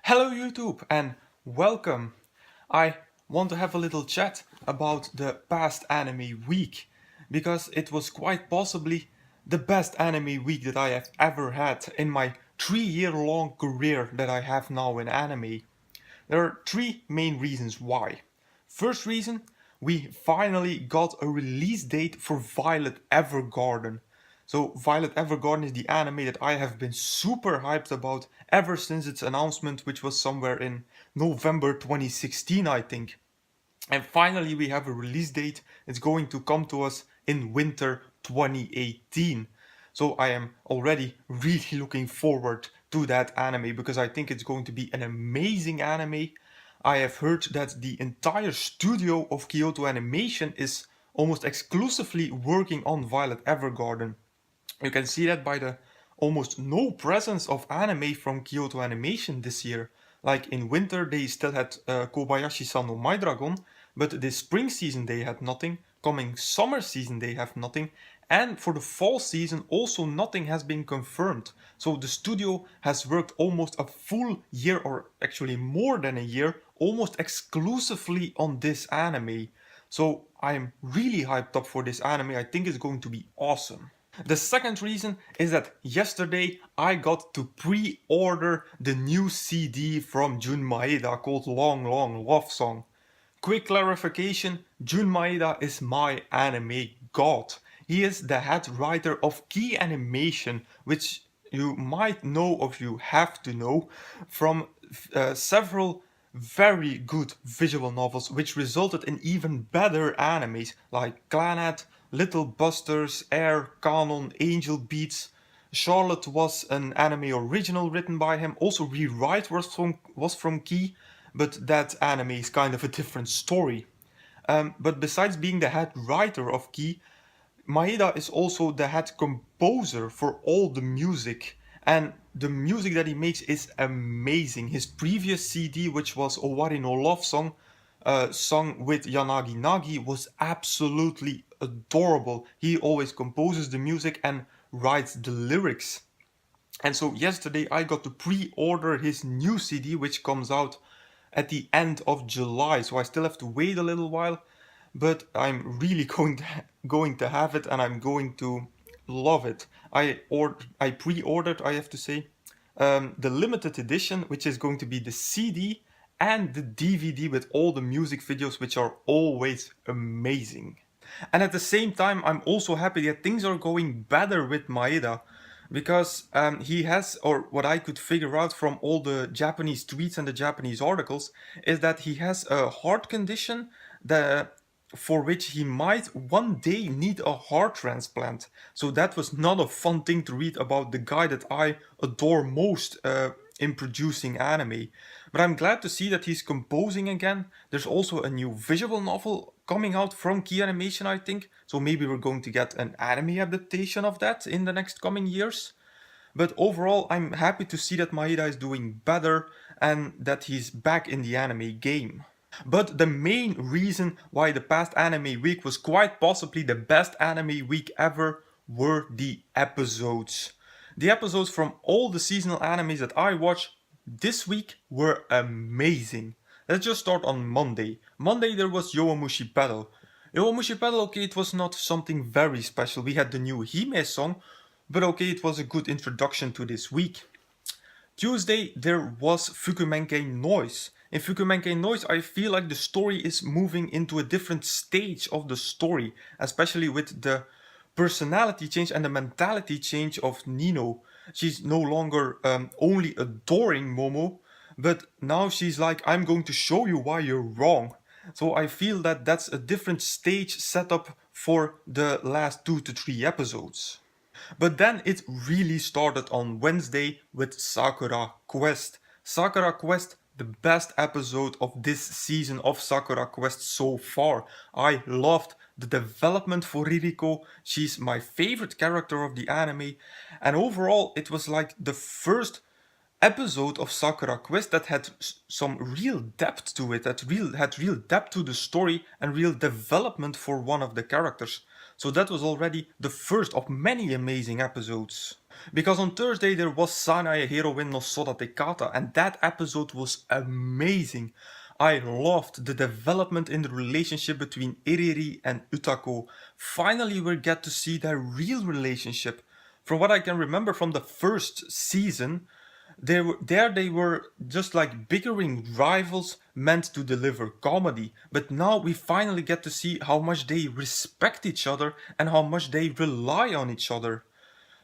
Hello YouTube and welcome. I want to have a little chat about the past anime week because it was quite possibly the best anime week that I have ever had in my 3 year long career that I have now in anime. There are three main reasons why. First reason, we finally got a release date for Violet Evergarden. So Violet Evergarden is the anime that I have been super hyped about ever since its announcement, which was somewhere in November 2016, I think. And finally we have a release date. It's going to come to us in winter 2018. So I am already really looking forward to that anime because I think it's going to be an amazing anime. I have heard that the entire studio of Kyoto Animation is almost exclusively working on Violet Evergarden. You can see that by the almost no presence of anime from Kyoto Animation this year. Like in winter they still had Kobayashi-san no My Dragon, but this spring season they had nothing, coming summer season they have nothing, and for the fall season also nothing has been confirmed. So the studio has worked almost a full year, or actually more than a year, almost exclusively on this anime. So I'm really hyped up for this anime. I think it's going to be awesome. The second reason is that yesterday I got to pre-order the new CD from Jun Maeda called Long Long Love Song. Quick clarification, Jun Maeda is my anime god. He is the head writer of Key Animation, which you might know or you have to know from several very good visual novels which resulted in even better animes like Clannad, Little Busters, Air, Kanon, Angel Beats. Charlotte was an anime original written by him. Also Rewrite was from Key, but that anime is kind of a different story. But besides being the head writer of Key, Maeda is also the head composer for all the music, and the music that he makes is amazing. His previous CD, which was Owari no Love Song, sung with Yanagi Nagi, was absolutely adorable. He always composes the music and writes the lyrics. And so yesterday I got to pre-order his new CD, which comes out at the end of July. So I still have to wait a little while, but I'm really going to have it, and I'm going to love it. I pre-ordered, I have to say, the limited edition, which is going to be the CD and the DVD with all the music videos, which are always amazing. And at the same time, I'm also happy that things are going better with Maeda because he has, or what I could figure out from all the Japanese tweets and the Japanese articles, is that he has a heart condition that for which he might one day need a heart transplant. So that was not a fun thing to read about the guy that I adore most in producing anime. But I'm glad to see that he's composing again. There's also a new visual novel coming out from Key Animation, I think. So maybe we're going to get an anime adaptation of that in the next coming years. But overall, I'm happy to see that Maeda is doing better and that he's back in the anime game. But the main reason why the past anime week was quite possibly the best anime week ever were the episodes. The episodes from all the seasonal animes that I watched this week were amazing. Let's just start on Monday. Monday there was Yowamushi Battle. Yowamushi Battle, okay, it was not something very special. We had the new Hime song, but okay, it was a good introduction to this week. Tuesday there was Fukumenke Noise. In Fukumenke Noise I feel like the story is moving into a different stage of the story, especially with the personality change and the mentality change of Nino. She's no longer only adoring Momo, but now she's like, I'm going to show you why you're wrong. So I feel that that's a different stage setup for the last 2 to 3 episodes. But then it really started on Wednesday with Sakura Quest. Sakura Quest, the best episode of this season of Sakura Quest so far. I loved the development for Ririko. She's my favorite character of the anime. And overall, it was like the first episode of Sakura Quest that had some real depth to it, that had real depth to the story and real development for one of the characters. So that was already the first of many amazing episodes. Because on Thursday there was Sanae Heroine no Sodate Kata, and that episode was amazing. I loved the development in the relationship between Iriri and Utako. Finally we get to see their real relationship. From what I can remember from the first season, they were just like bickering rivals meant to deliver comedy, but now we finally get to see how much they respect each other and how much they rely on each other.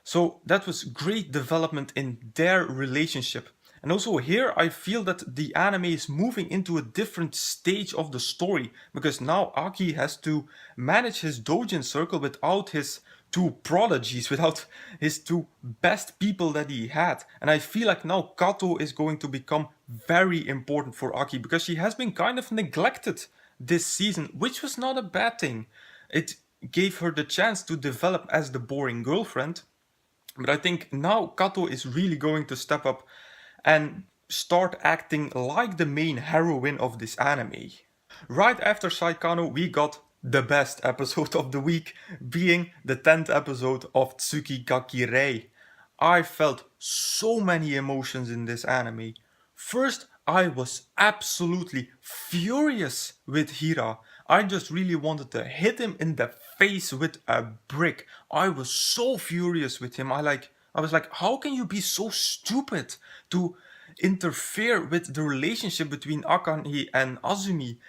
So that was great development in their relationship. And also here I feel that the anime is moving into a different stage of the story, because now Aki has to manage his doujin circle without his two prodigies, without his two best people that he had. And I feel like now Kato is going to become very important for Aki, because she has been kind of neglected this season, which was not a bad thing. It gave her the chance to develop as the boring girlfriend. But I think now Kato is really going to step up and start acting like the main heroine of this anime. Right after Saikano we got the best episode of the week, being the 10th episode of Tsukigaki Rei. I felt so many emotions in this anime. First, I was absolutely furious with Hira. I just really wanted to hit him in the face with a brick. I was so furious with him. I was like, how can you be so stupid to interfere with the relationship between Akane and Azumi?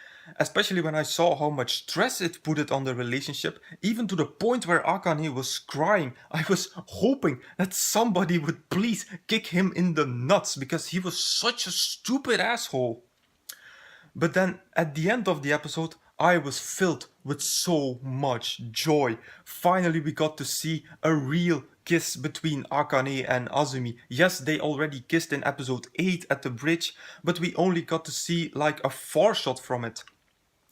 Especially when I saw how much stress it put it on the relationship, even to the point where Akane was crying. I was hoping that somebody would please kick him in the nuts, because he was such a stupid asshole. But then at the end of the episode, I was filled with so much joy. Finally we got to see a real kiss between Akane and Azumi. Yes, they already kissed in episode 8 at the bridge, but we only got to see like a far shot from it.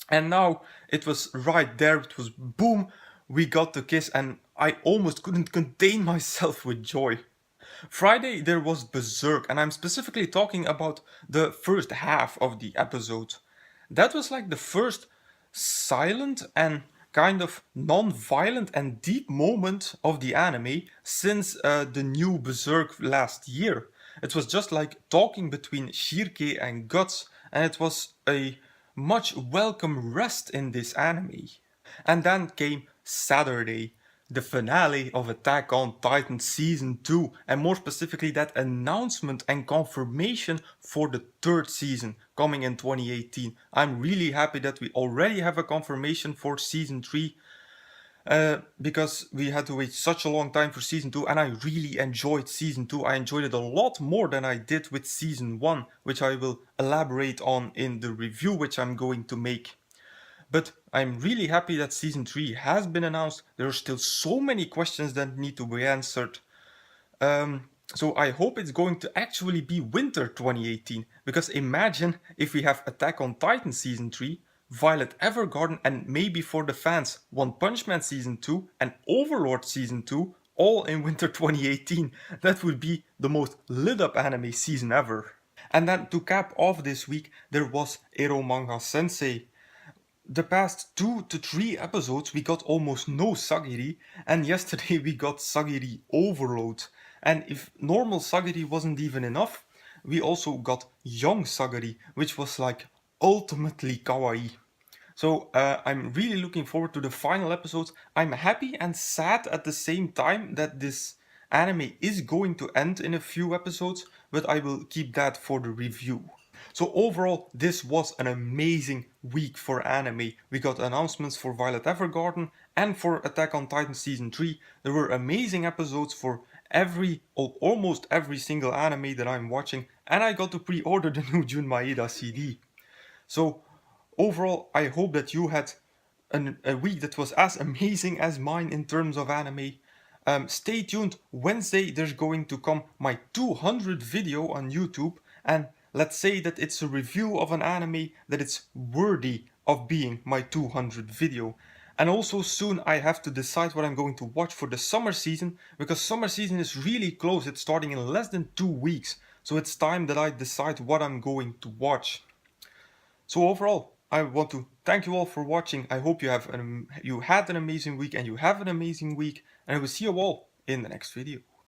And now it was right there, it was boom, we got the kiss, and I almost couldn't contain myself with joy. Friday there was Berserk, and I'm specifically talking about the first half of the episode. That was like the first silent and kind of non-violent and deep moment of the anime since the new Berserk last year. It was just like talking between Shirke and Guts, and it was a much welcome rest in this anime. And then came Saturday, the finale of Attack on Titan Season 2, and more specifically that announcement and confirmation for the third season coming in 2018. I'm really happy that we already have a confirmation for Season 3, because we had to wait such a long time for Season 2, and I really enjoyed Season 2. I enjoyed it a lot more than I did with Season 1, which I will elaborate on in the review which I'm going to make. But I'm really happy that Season 3 has been announced. There are still so many questions that need to be answered. So I hope it's going to actually be winter 2018, because imagine if we have Attack on Titan Season 3, Violet Evergarden, and maybe for the fans One Punch Man Season 2 and Overlord Season 2 all in winter 2018. That would be the most lit up anime season ever. And then to cap off this week there was Eromanga Sensei. The past 2 to 3 episodes we got almost no Sagiri, and yesterday we got Sagiri Overload. And if normal Sagiri wasn't even enough, we also got young Sagiri, which was like ultimately kawaii. So I'm really looking forward to the final episodes. I'm happy and sad at the same time that this anime is going to end in a few episodes, but I will keep that for the review. So overall, this was an amazing week for anime. We got announcements for Violet Evergarden and for Attack on Titan Season 3. There were amazing episodes for almost every single anime that I'm watching, and I got to pre-order the new Jun Maeda CD. So overall, I hope that you had a week that was as amazing as mine in terms of anime. Stay tuned, Wednesday there's going to come my 200 video on YouTube, and let's say that it's a review of an anime that it's worthy of being my 200 video. And also soon I have to decide what I'm going to watch for the summer season, because summer season is really close, it's starting in less than 2 weeks. So it's time that I decide what I'm going to watch. So overall, I want to Thank you all for watching. I hope you had an amazing week and you have an amazing week, and I will see you all in the next video.